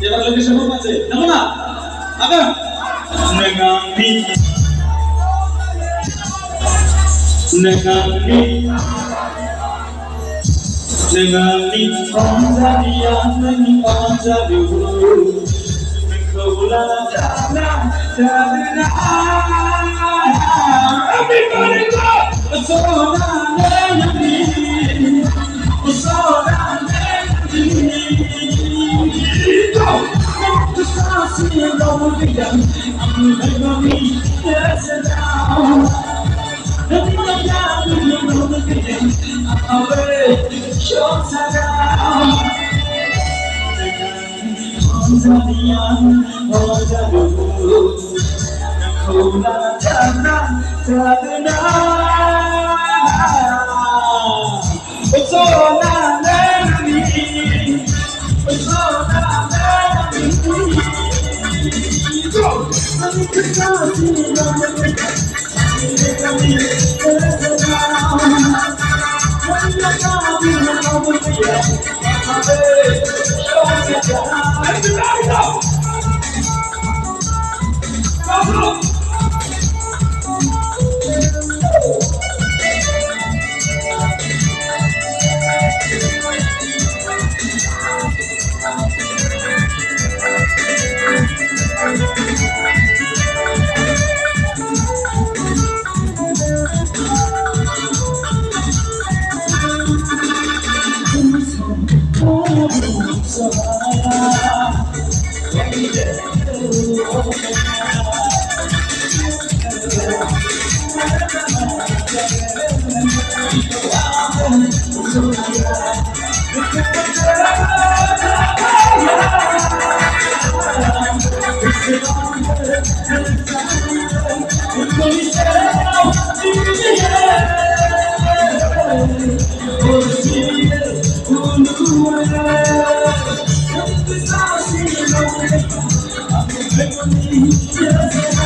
Dia lagi sebut macam, nama nak? Apa? Negami, negami, negami, Tanzania, Tanzania, Kula Dana, Dana. Everybody go! So Nani, so Nani. Go! The stars in the again. I'm going yes now. The again. I'm away. Shots around. Tanzania, Tanzania, Kula Dana, Dana. It's all Nani, it's all Nani. Go! I'm everybody go! Go! Yes.